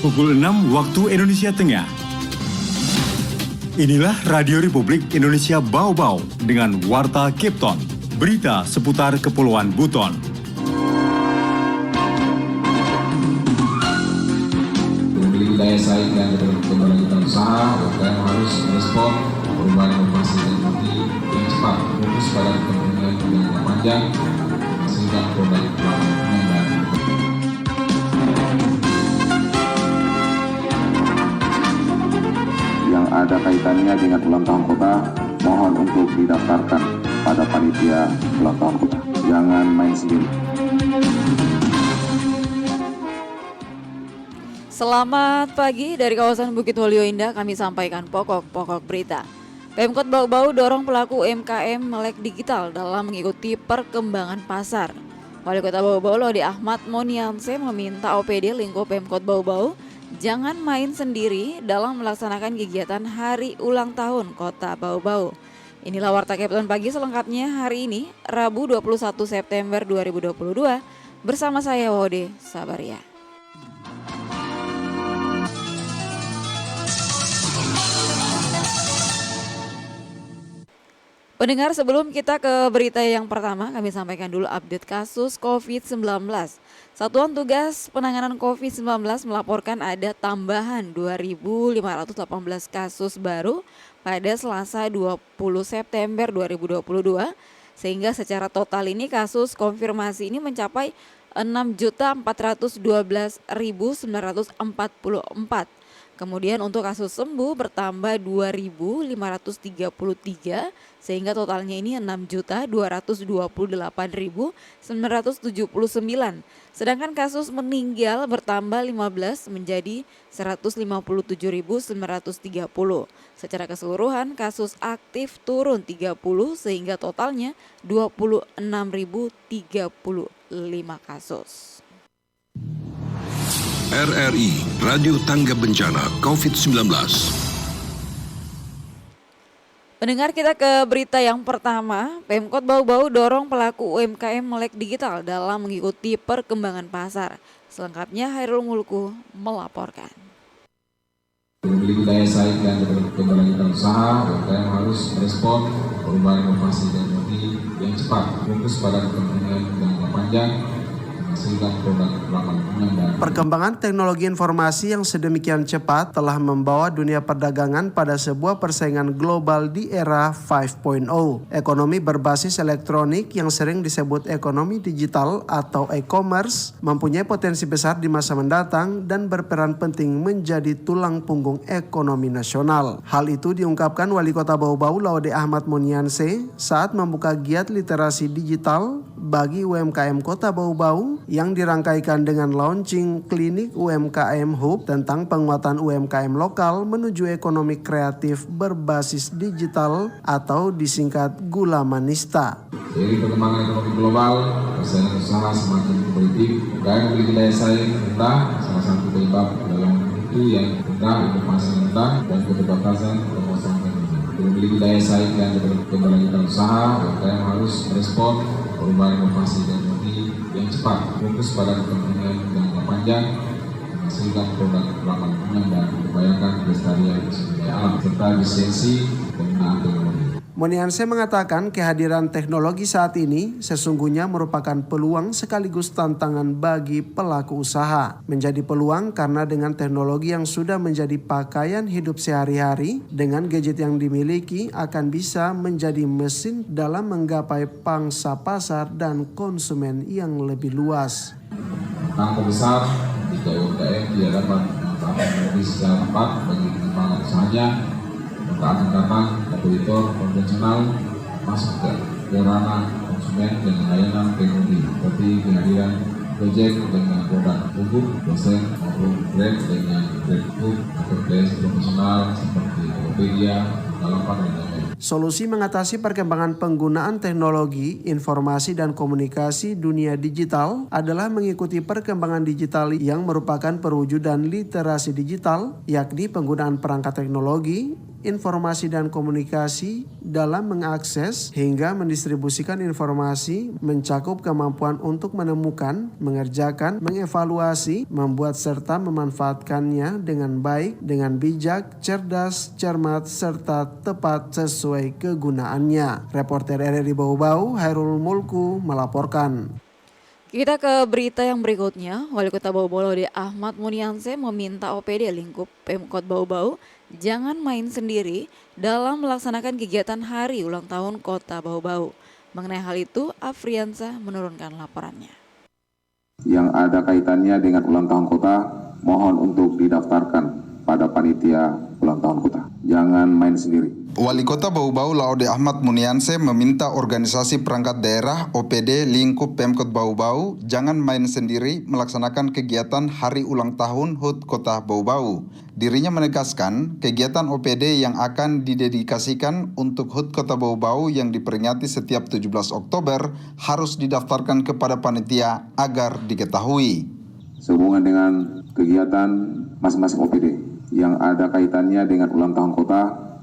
pukul 6 waktu Indonesia Tengah. Inilah Radio Republik Indonesia Bau-Bau dengan Warta Kipton, berita seputar Kepulauan Buton. Memiliki daya saing dan keberlanjutan usaha, UMKM harus merespon perubahan inovasi teknologi yang cepat, fokus pada kepentingan jangka panjang, menghasilkan produk yang baru. Yang ada kaitannya dengan ulang tahun kota, mohon untuk didaftarkan pada panitia ulang tahun kota. Jangan main sendiri. Selamat pagi dari kawasan Bukit Waluyo Indah, kami sampaikan pokok-pokok berita. Pemkot Bau-Bau dorong pelaku UMKM melek digital dalam mengikuti perkembangan pasar. Wali Kota Bau-Bau Laude Ahmad Monianse meminta OPD lingkup Pemkot Bau-Bau jangan main sendiri dalam melaksanakan kegiatan hari ulang tahun Kota Bau-Bau. Inilah Warta Kipton pagi selengkapnya hari ini, Rabu 21 September 2022, bersama saya Wode Sabaria. Pendengar, sebelum kita ke berita yang pertama, kami sampaikan dulu update kasus COVID-19. Satuan Tugas Penanganan COVID-19 melaporkan ada tambahan 2.518 kasus baru pada Selasa 20 September 2022, sehingga secara total ini kasus konfirmasi ini mencapai 6.412.944. Kemudian untuk kasus sembuh bertambah 2.533 sehingga totalnya ini 6.228.979. Sedangkan kasus meninggal bertambah 15 menjadi 157.930. Secara keseluruhan kasus aktif turun 30 sehingga totalnya 26.035 kasus. RRI Radio Tangga Bencana COVID-19. Pendengar, kita ke berita yang pertama. Pemkot Bau-Bau dorong pelaku UMKM melek digital dalam mengikuti perkembangan pasar. Selengkapnya Hairul Mulku melaporkan. Memiliki daya saing dan keberlanjutan usaha, UMKM harus merespon perubahan inovasi teknologi yang cepat, fokus pada kepentingan jangka panjang, menghasilkan produk yang baru. Perkembangan teknologi informasi yang sedemikian cepat telah membawa dunia perdagangan pada sebuah persaingan global di era 5.0. Ekonomi berbasis elektronik yang sering disebut ekonomi digital atau e-commerce mempunyai potensi besar di masa mendatang dan berperan penting menjadi tulang punggung ekonomi nasional. Hal itu diungkapkan Wali Kota Bau-Bau Laude Ahmad Monianse saat membuka giat literasi digital bagi UMKM Kota Bau-Bau yang dirangkaikan dengan launching klinik UMKM Hub tentang penguatan UMKM lokal menuju ekonomi kreatif berbasis digital atau disingkat Gula Manista. Dari perkembangan ekonomi global, persaingan usaha semakin kompetitif, UMKM memiliki daya saing rendah, salah satu penyebab dalam itu yang rendah, inovasi rendah, dan keterbatasan penguasaan teknologi. Memiliki daya saing dan keberlanjutan usaha, UMKM harus merespon perubahan inovasi teknologi yang cepat, fokus pada kepentingan jangka panjang, menghasilkan produk ramah lingkungan dan memperbayakan kelestarian sumber daya alam serta efisiensi penggunaan teknologi. Monianse mengatakan kehadiran teknologi saat ini sesungguhnya merupakan peluang sekaligus tantangan bagi pelaku usaha. Menjadi peluang karena dengan teknologi yang sudah menjadi pakaian hidup sehari-hari, dengan gadget yang dimiliki akan bisa menjadi mesin dalam menggapai pangsa pasar dan konsumen yang lebih luas. Tantangan besar jika UMKM tidak dapat memanfaatkan teknologi secara tepat bagi pengembangan usahanya, maka akan datang kompetitor konvensional masuk ke ranah konsumen dengan layanan teknologi seperti kehadiran Gojek dengan produk Ubud, dosen maupun Grab dengan GrabFood, marketplace profesional seperti Tokopedia, Bukalapak dan lain-lain. Solusi mengatasi perkembangan penggunaan teknologi, informasi dan komunikasi dunia digital adalah mengikuti perkembangan digital yang merupakan perwujudan literasi digital, yakni penggunaan perangkat teknologi, informasi dan komunikasi dalam mengakses hingga mendistribusikan informasi mencakup kemampuan untuk menemukan, mengerjakan, mengevaluasi, membuat serta memanfaatkannya dengan baik, dengan bijak, cerdas, cermat, serta tepat sesuai kegunaannya. Reporter RRI Bau-Bau, Hairul Mulku melaporkan. Kita ke berita yang berikutnya. Wali Kota Bau-Bau Laude Ahmad Munianse meminta OPD lingkup Pemkot Bau-Bau jangan main sendiri dalam melaksanakan kegiatan hari ulang tahun Kota Bau-Bau. Mengenai hal itu, Afriansa menurunkan laporannya. Yang ada kaitannya dengan ulang tahun kota, mohon untuk didaftarkan pada panitia ulang tahun kota. Jangan main sendiri. Wali Kota Bau-Bau Laude Ahmad Munianse meminta organisasi perangkat daerah OPD lingkup Pemkot Bau-Bau jangan main sendiri melaksanakan kegiatan hari ulang tahun HUT Kota Bau-Bau. Dirinya menegaskan kegiatan OPD yang akan didedikasikan untuk HUT Kota Bau-Bau yang diperingati setiap 17 Oktober harus didaftarkan kepada panitia agar diketahui. Sehubungan dengan kegiatan masing-masing OPD yang ada kaitannya dengan ulang tahun kota,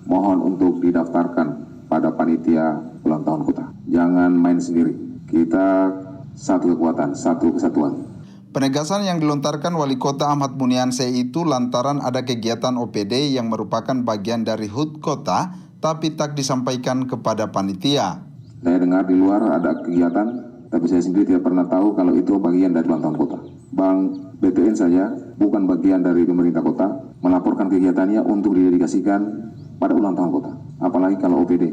mohon untuk didaftarkan pada panitia ulang tahun kota. Jangan main sendiri. Kita satu kekuatan, satu kesatuan. Penegasan yang dilontarkan Wali Kota Ahmad Munianse itu lantaran ada kegiatan OPD yang merupakan bagian dari HUT Kota, tapi tak disampaikan kepada panitia. Saya dengar di luar ada kegiatan, tapi saya sendiri tidak pernah tahu kalau itu bagian dari ulang tahun kota. Bang BTN saja, bukan bagian dari pemerintah kota, melaporkan kegiatannya untuk didedikasikan pada ulang tahun kota, apalagi kalau OPD.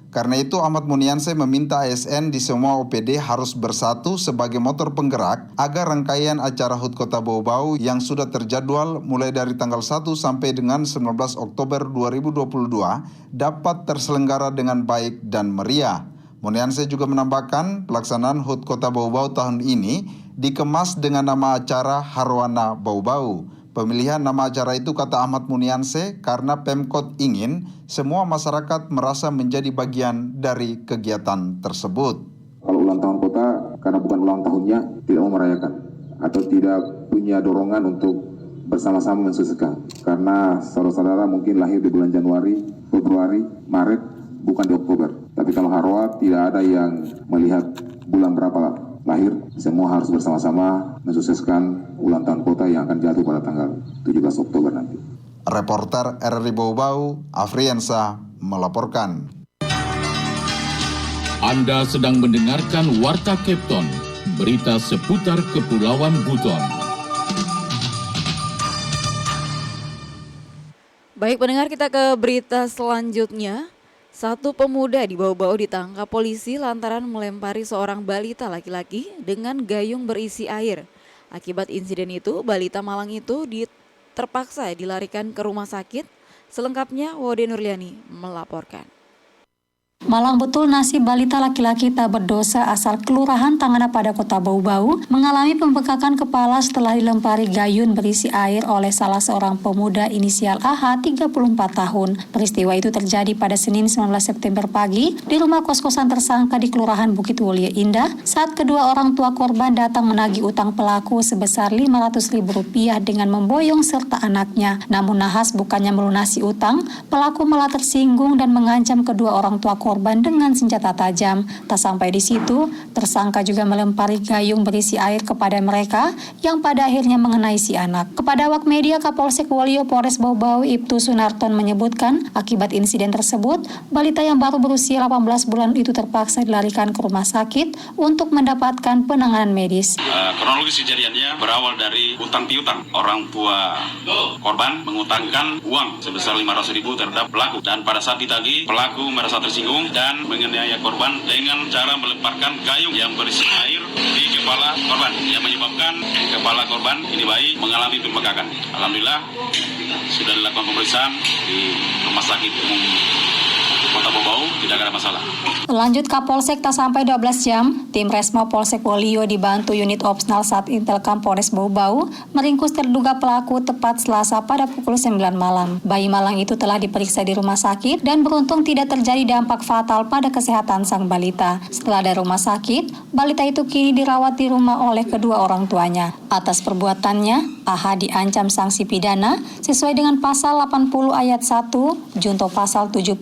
Karena itu Ahmad Munianse meminta ASN di semua OPD harus bersatu sebagai motor penggerak agar rangkaian acara HUT Kota Bau-Bau yang sudah terjadwal mulai dari tanggal 1 sampai dengan 19 Oktober 2022 dapat terselenggara dengan baik dan meriah. Munianse juga menambahkan pelaksanaan HUT Kota Bau-Bau tahun ini dikemas dengan nama acara Harwana Bau-Bau. Pemilihan nama acara itu, kata Ahmad Munianse, karena Pemkot ingin semua masyarakat merasa menjadi bagian dari kegiatan tersebut. Kalau ulang tahun kota, karena bukan ulang tahunnya, tidak mau merayakan atau tidak punya dorongan untuk bersama-sama mensukseskan. Karena saudara-saudara mungkin lahir di bulan Januari, Februari, Maret, bukan di Oktober. Tapi kalau Harwa tidak ada yang melihat bulan berapa lahir, semua harus bersama-sama mensukseskan ulang tahun kota yang akan jatuh pada tanggal 17 Oktober nanti. Reporter RRI Bau-Bau, Afriansa melaporkan. Anda sedang mendengarkan Warta Kepton, berita seputar Kepulauan Buton. Baik pendengar, kita ke berita selanjutnya. Satu pemuda di Bau-Bau ditangkap polisi lantaran melempari seorang balita laki-laki dengan gayung berisi air. Akibat insiden itu, balita malang itu terpaksa dilarikan ke rumah sakit. Selengkapnya, Wode Nurliani melaporkan. Malang betul nasib balita laki-laki tak berdosa asal Kelurahan Tangana pada Kota Bau-Bau mengalami pembekakan kepala setelah dilempari gayung berisi air oleh salah seorang pemuda inisial AH 34 tahun. Peristiwa itu terjadi pada Senin 19 September pagi di rumah kos-kosan tersangka di Kelurahan Bukit Waluyo Indah saat kedua orang tua korban datang menagih utang pelaku sebesar Rp500.000 dengan memboyong serta anaknya. Namun nahas bukannya melunasi utang, pelaku malah tersinggung dan mengancam kedua orang tua korban dengan senjata tajam. Tak sampai di situ, tersangka juga melempari gayung berisi air kepada mereka yang pada akhirnya mengenai si anak. Kepada awak media, Kapolsek Waluyo Polres Bau-Bau Ibtu Sunarton menyebutkan akibat insiden tersebut, balita yang baru berusia 18 bulan itu terpaksa dilarikan ke rumah sakit untuk mendapatkan penanganan medis. Kronologis kejadiannya berawal dari utang piutang. Orang tua korban mengutangkan uang sebesar Rp500.000 terhadap pelaku, dan pada saat ditagih, pelaku merasa tersinggung dan menganiaya korban dengan cara melemparkan gayung yang berisi air di kepala korban yang menyebabkan kepala korban ini bayi mengalami pembekakan. Alhamdulillah sudah dilakukan pemeriksaan di Rumah Sakit Umum Kota Bau-Bau tidak ada masalah. Lanjut Kapolsek tak sampai 12 jam, tim Resmo Polsek Wolio dibantu unit Opsnal Sat Intelkam Polres Bau-Bau meringkus terduga pelaku tepat Selasa pada pukul 9 malam. Bayi malang itu telah diperiksa di rumah sakit dan beruntung tidak terjadi dampak fatal pada kesehatan sang balita. Setelah dari rumah sakit, balita itu kini dirawat di rumah oleh kedua orang tuanya. Atas perbuatannya, AH diancam sanksi pidana sesuai dengan pasal 80 ayat 1, junto pasal 76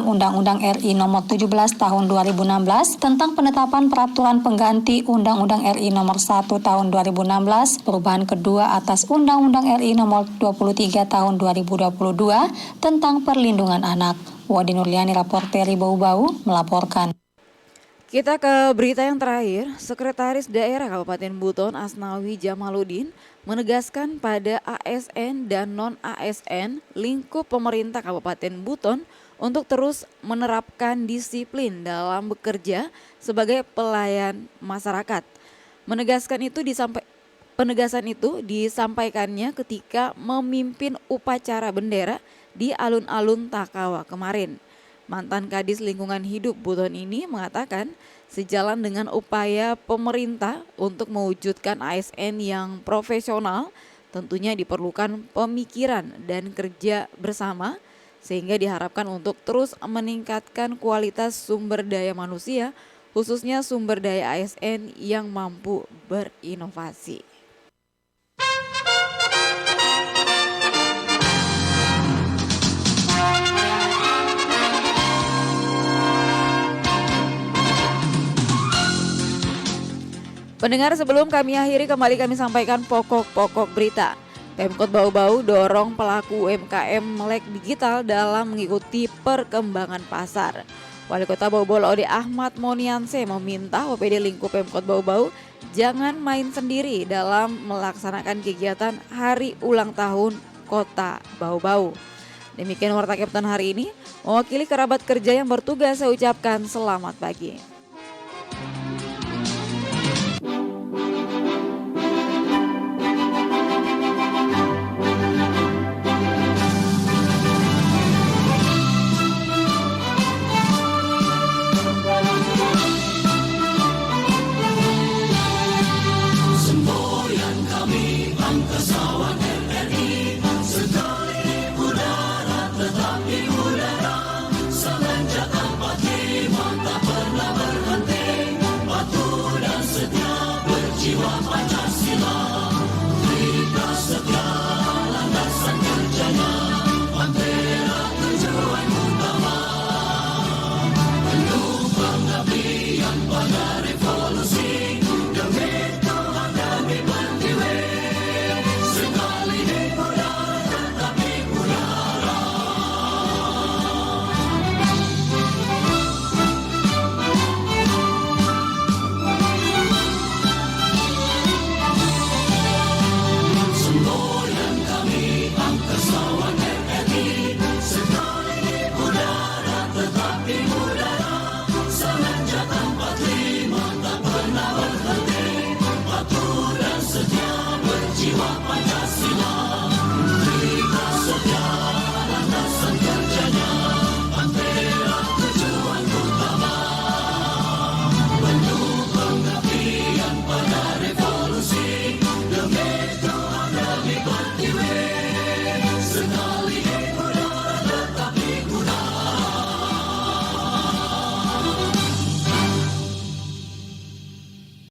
Undang-Undang RI nomor 17 tahun 2016 tentang penetapan peraturan pengganti Undang-Undang RI nomor 1 tahun 2016, perubahan kedua atas Undang-Undang RI nomor 23 tahun 2022 tentang perlindungan anak. Wadi Nurliani, Raporteri Bau-Bau, melaporkan. Kita ke berita yang terakhir. Sekretaris Daerah Kabupaten Buton Asnawi Jamaluddin menegaskan pada ASN dan non-ASN lingkup pemerintah Kabupaten Buton untuk terus menerapkan disiplin dalam bekerja sebagai pelayan masyarakat. Penegasan itu disampaikannya ketika memimpin upacara bendera di alun-alun Takawa kemarin. Mantan Kadis Lingkungan Hidup Buton ini mengatakan sejalan dengan upaya pemerintah untuk mewujudkan ASN yang profesional, tentunya diperlukan pemikiran dan kerja bersama sehingga diharapkan untuk terus meningkatkan kualitas sumber daya manusia, khususnya sumber daya ASN yang mampu berinovasi. Pendengar, sebelum kami akhiri, kembali kami sampaikan pokok-pokok berita. Pemkot Bau-Bau dorong pelaku UMKM melek digital dalam mengikuti perkembangan pasar. Wali Kota Bau-Bau Laode Ahmad Monianse meminta OPD lingkup Pemkot Bau-Bau jangan main sendiri dalam melaksanakan kegiatan Hari Ulang Tahun Kota Bau-Bau. Demikian Warta Kapten hari ini. Mewakili kerabat kerja yang bertugas, saya ucapkan selamat pagi.